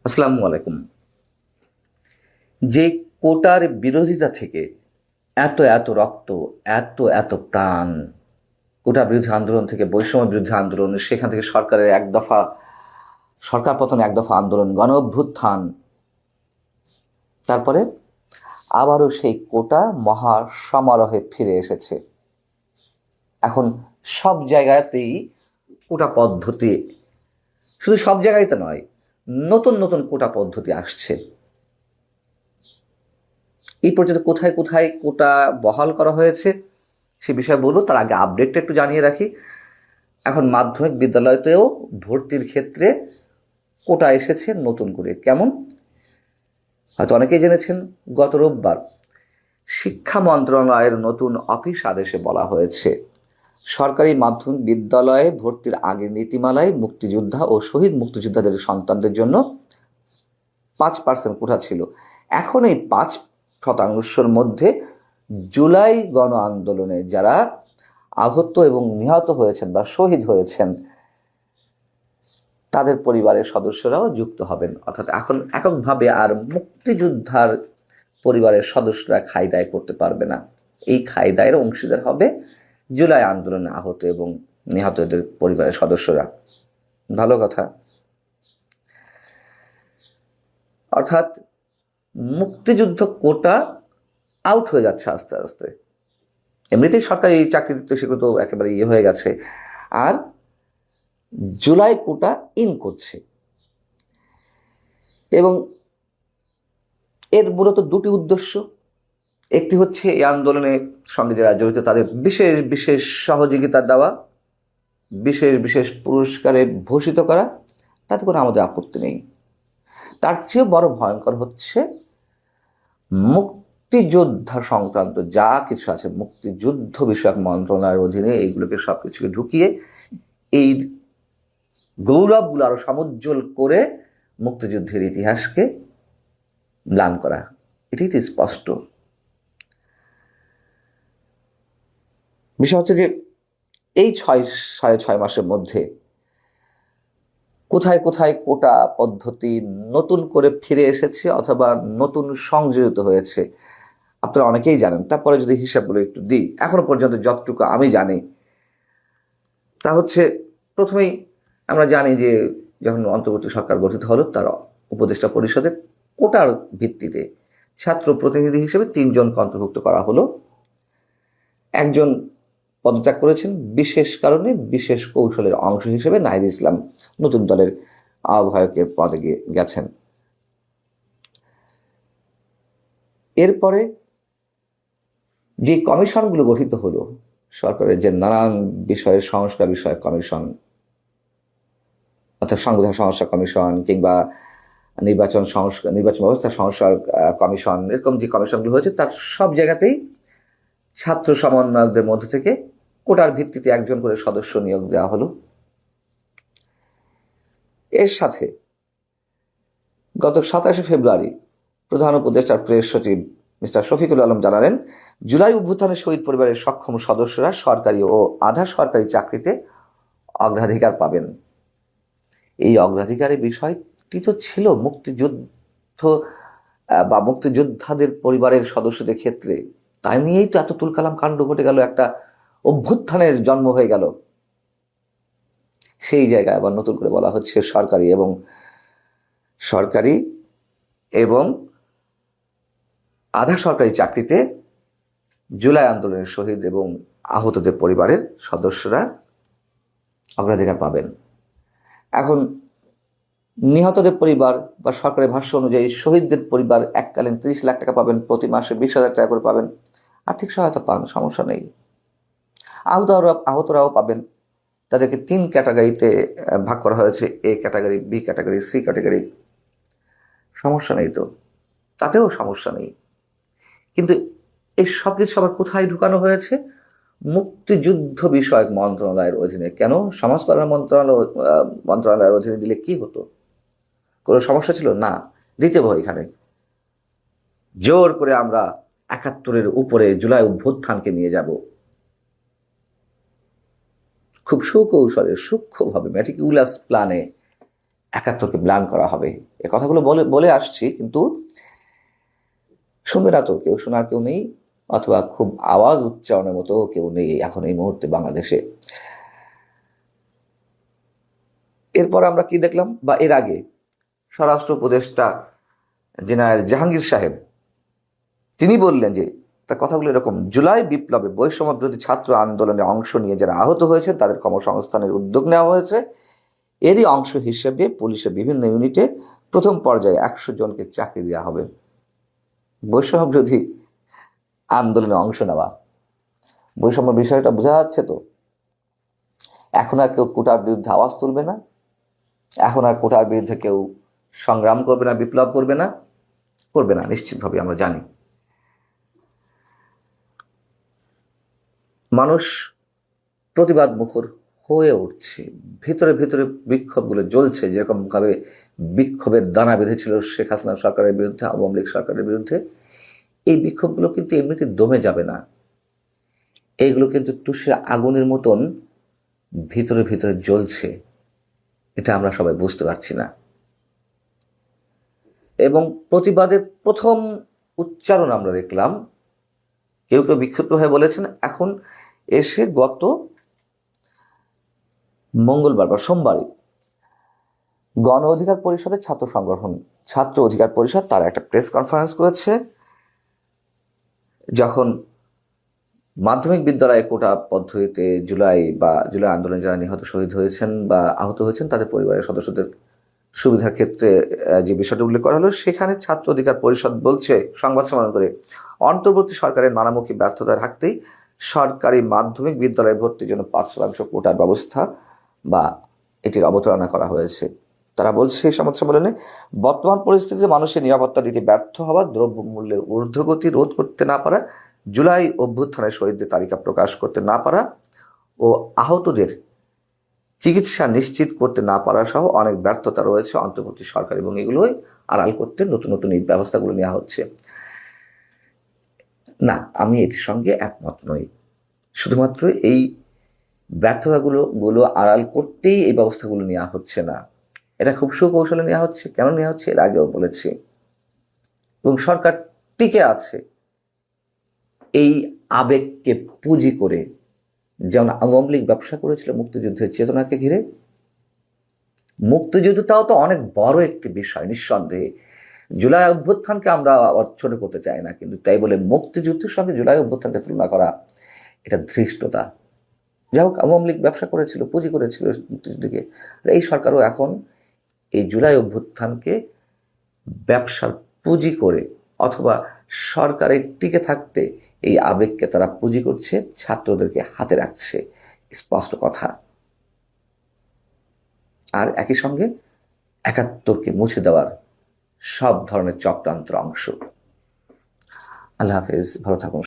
আসসালামু আলাইকুম। যে কোটার বিরোধিতা থেকে এত এত রক্ত, এত এত প্রাণ, কোটা বিরোধী আন্দোলন থেকে বৈষম্য বিরোধী আন্দোলন, সেখান থেকে সরকারের এক দফা সরকার পতন, এক দফা আন্দোলন, গণ অভ্যুত্থান, তারপরে আবারও সেই কোটা মহা সমারোহে ফিরে এসেছে। এখন সব জায়গাতেই কোটা পদ্ধতি, শুধু সব জায়গায় তো নয়, নতুন নতুন কোটা পদ্ধতি আসছে। এই পর্যন্ত কোথায় কোথায় কোটা বহাল করা হয়েছে সে বিষয়ে বলবো। তার আগে আপডেটটা একটু জানিয়ে রাখি। এখন মাধ্যমিক বিদ্যালয়তেও ভর্তির ক্ষেত্রে কোটা এসেছে নতুন করে। কেমন? হয়তো অনেকেই জেনেছেন, গত রোববার শিক্ষা মন্ত্রণালয়ের নতুন অফিস আদেশে বলা হয়েছে, সরকারি মাধ্যমিক বিদ্যালয়ে ভর্তির আগের নীতিমালায় মুক্তিযোদ্ধা ও শহীদ মুক্তিযোদ্ধাদের সন্তানদের জন্য 5% কোটা ছিল। এখন এই 5%-র মধ্যে জুলাই গণ আন্দোলনে যারা আহত এবং নিহত হয়েছেন বা শহীদ হয়েছেন তাদের পরিবারের সদস্যরাও যুক্ত হবেন। অর্থাৎ এখন এককভাবে আর মুক্তিযোদ্ধার পরিবারের সদস্যরা খাই দায় করতে পারবে না। এই খাই দায়ের অংশীদার হবে জুলাই আন্দোলনে আহত এবং নিহতদের পরিবারের সদস্যরা। ভালো কথা। অর্থাৎ মুক্তিযুদ্ধ কোটা আউট হয়ে যাচ্ছে আস্তে আস্তে। এমনিতেই সরকারি চাকরি দিতে সেগুলো তো একেবারে হয়ে গেছে, আর জুলাই কোটা ইন করছে। এবং এর মূলত দুটি উদ্দেশ্য। একটি হচ্ছে এই আন্দোলনের সঙ্গে যারা জড়িত তাদের বিশেষ বিশেষ সহযোগিতা দেওয়া, বিশেষ বিশেষ পুরস্কারে ভূষিত করা, তাতে কোনো আমাদের আপত্তি নেই। তার চেয়েও বড় ভয়ঙ্কর হচ্ছে মুক্তিযোদ্ধা সংক্রান্ত যা কিছু আছে, মুক্তিযুদ্ধ বিষয়ক মন্ত্রণালয়ের অধীনে এইগুলোকে সবকিছুকে ঢুকিয়ে এই গৌরবগুলো আরো সমুজ্জ্বল করে মুক্তিযুদ্ধের ইতিহাসকে ম্লান করা। এটাই তো স্পষ্ট বিষয়। হচ্ছে যে এই 6.5 মাসের মধ্যে কোথায় কোথায় কোটা পদ্ধতি নতুন করে ফিরে এসেছে অথবা নতুন সংযোজিত হয়েছে আপনারা অনেকেই জানেন। তারপরে যদি হিসাবগুলো একটু দিই, এখনো পর্যন্ত যতটুকু আমি জানি তা হচ্ছে, প্রথমেই আমরা জানি যে যখন অন্তর্বর্তী সরকার গঠিত হলো, তার উপদেষ্টা পরিষদে কোটার ভিত্তিতে ছাত্র প্রতিনিধি হিসেবে 3 জনকে অন্তর্ভুক্ত করা হলো। একজন পদত্যাগ করেছেন বিশেষ কারণে, বিশেষ কৌশলের অংশ হিসেবে নাহিদ ইসলাম নতুন দলের আহ্বায়কের পদে গেছেন। এরপরে যে কমিশনগুলো গঠিত হলো, সরকারের যে নানান বিষয়ের সংস্কার বিষয়ক কমিশন, অর্থাৎ সংবিধান সংস্কার কমিশন কিংবা নির্বাচন ব্যবস্থা সংস্কার কমিশন, এরকম যে কমিশনগুলো হয়েছে তার সব জায়গাতেই ছাত্র সমন্বয়কদের মধ্য থেকে কোটার ভিত্তিতে একজন করে সদস্য নিয়োগ দেওয়া হলো। এর সাথে গত 27 ফেব্রুয়ারি প্রধান উপদেষ্টার প্রেস সচিব মিস্টার শফিকুল আলম জানালেন, জুলাই অভ্যুত্থানের শহীদ পরিবারের সক্ষম সদস্যরা সরকারি ও আধা সরকারি চাকরিতে অগ্রাধিকার পাবেন। এই অগ্রাধিকারের বিষয়টি তো ছিল মুক্তিযুদ্ধ বা মুক্তিযোদ্ধাদের পরিবারের সদস্যদের ক্ষেত্রে। তাই নিয়েই তো এত তুলকালাম কাণ্ড ঘটে গেল, একটা অভ্যুত্থানের জন্ম হয়ে গেল। সেই জায়গায় আবার নতুন করে বলা হচ্ছে সরকারি এবং আধা সরকারি চাকরিতে জুলাই আন্দোলনের শহীদ এবং আহতদের পরিবারের সদস্যরা অগ্রাধিকার পাবেন। এখন নিহতদের পরিবার বা সরকারের ভাষ্য অনুযায়ী শহীদদের পরিবার এককালীন 30 লাখ টাকা পাবেন, প্রতি মাসে 20,000 টাকা করে পাবেন। আর্থিক সহায়তা পান, সমস্যা নেই। আহতরাও পাবেন। তাদেরকে 3 ক্যাটাগরিতে ভাগ করা হয়েছে, A category, B category, C category. সমস্যা নেই তো, তাতেও সমস্যা নেই। কিন্তু এই সব কিছু আবার কোথায় ঢুকানো হয়েছে? মুক্তিযুদ্ধ বিষয়ক মন্ত্রণালয়ের অধীনে। কেন? সমাজ কল্যাণ মন্ত্রণালয়ের অধীনে দিলে কি হতো? কোনো সমস্যা ছিল না? দিতে হবে। এখানে জোর করে আমরা 71-এর উপরে জুলাই অভ্যুত্থানকে নিয়ে যাব, খুব সুকৌশলে সূক্ষ্মভাবে ম্যাটিকুলাস প্ল্যানে 71কে ম্লান করা হবে এ কথাগুলো বলে বলে আসছি, কিন্তু শুনবে না তো, কেউ শোনার কেউ নেই, অথবা খুব আওয়াজ উচ্চারণের মতো কেউ নেই এখন এই মুহূর্তে বাংলাদেশে। এরপর আমরা কি দেখলাম, বা এর আগে স্বরাষ্ট্র উপদেষ্টা জেনারেল জাহাঙ্গীর সাহেব তিনি বললেন যে, তার কথাগুলো এরকম: জুলাই বিপ্লবে বৈষম্য বিরোধী ছাত্র আন্দোলনে অংশ নিয়ে যারা আহত হয়েছে তাদের কর্মসংস্থানের উদ্যোগ নেওয়া হয়েছে। এরই অংশ হিসেবে পুলিশের বিভিন্ন ইউনিটে প্রথম পর্যায়ে 100 জনকে চাকরি দেওয়া হবে। বৈষম্য বিরোধী আন্দোলনে অংশ নেওয়া, বৈষম্য বিষয়টা বোঝা যাচ্ছে তো। এখন আর কেউ কোটার বিরুদ্ধে আওয়াজ তুলবে না, এখন আর কোটার বিরুদ্ধে কেউ সংগ্রাম করবে না, বিপ্লব করবে না, করবে না নিশ্চিতভাবে, আমরা জানি। মানুষ প্রতিবাদ মুখর হয়ে উঠছে, ভিতরে ভিতরে বিক্ষোভগুলো জ্বলছে, যেরকম ভাবে বিক্ষোভের দানা বেঁধেছিল শেখ হাসিনা সরকারের বিরুদ্ধে, আওয়ামী লীগ সরকারের বিরুদ্ধে। এই বিক্ষোভগুলো কিন্তু এমনিতে দমে যাবে না, এইগুলো কিন্তু তুষের আগুনের মতন ভিতরে ভিতরে জ্বলছে, এটা আমরা সবাই বুঝতে পারছি না। এবং প্রতিবাদের প্রথম উচ্চারণ আমরা দেখলাম, কেউ কেউ বিক্ষুব্ধ হয়ে বলেছেন, এখন এসে গত মঙ্গলবার বা সোমবারই গণ অধিকার পরিষদের ছাত্র সংগঠন ছাত্র অধিকার পরিষদ তারা একটা প্রেস কনফারেন্স করেছে, যখন মাধ্যমিক বিদ্যালয়ে কোটা পদ্ধতিতে জুলাই আন্দোলনে যারা নিহত শহীদ হয়েছেন বা আহত হয়েছেন তাদের পরিবারের সদস্যদের সুবিধার ক্ষেত্রে যে বিষয়টা উল্লেখ করা হলো, সেখানে ছাত্র অধিকার পরিষদ বলছে সংবাদ সম্মেলন করে, অন্তর্বর্তী সরকারের নানামুখী ব্যর্থতা থাকতেই সরকারি মাধ্যমিক বিদ্যালয়ে ভর্তির জন্য 5% কোটার ব্যবস্থা বা এটির অবতারণা করা হয়েছে। তারা বলছে এই সংবাদ সম্মেলনে, বর্তমান পরিস্থিতিতে মানুষের নিরাপত্তা দিতে ব্যর্থ হওয়া, দ্রব্যমূল্যের ঊর্ধ্বগতি রোধ করতে না পারা, জুলাই অভ্যুত্থানের শহীদদের তালিকা প্রকাশ করতে না পারা ও আহতদের চিকিৎসা নিশ্চিত করতে না পারা সহ অনেক ব্যর্থতা রয়েছে অন্তর্বর্তী সরকার, এবং এগুলোই আড়াল করতে নতুন নতুন এই ব্যবস্থাগুলো নেওয়া হচ্ছে। না, আমি এটির সঙ্গে একমত নই। শুধুমাত্র এই ব্যর্থতাগুলো আড়াল করতেই এই ব্যবস্থাগুলো নেওয়া হচ্ছে না, এটা খুব সুকৌশলে নেওয়া হচ্ছে। কেন নেওয়া হচ্ছে এর আগেও বলেছি, এবং সরকার টিকে আছে এই আবেগকে পুঁজি করে, যেমন আওয়ামী লীগ ব্যবসা করেছিল মুক্তিযুদ্ধের চেতনাকে ঘিরে। মুক্তিযুদ্ধ তাও তো অনেক বড় একটি বিষয়, নিঃসন্দেহে জুলাই অভ্যুত্থানকে আমরা ছোট করতে চাই না, কিন্তু তাই বলে মুক্তিযুদ্ধের সঙ্গে জুলাই অভ্যুত্থানকে তুলনা করা এটা ধৃষ্টতা। যাই হোক, আওয়ামী লীগ ব্যবসা করেছিল, পুঁজি করেছিল মুক্তিযুদ্ধকে। এই সরকারও এখন এই জুলাই অভ্যুত্থানকে ব্যবসার পুঁজি করে, অথবা সরকারের টিকে থাকতে এই আবেগকে তারা পুঁজি করছে, ছাত্রদেরকে হাতে রাখছে, স্পষ্ট কথা। আর একই সঙ্গে 71কে মুছে দেওয়ার সব ধরনের চক্রান্তের অংশ। আল্লাহ হাফেজ, ভালো থাকুন।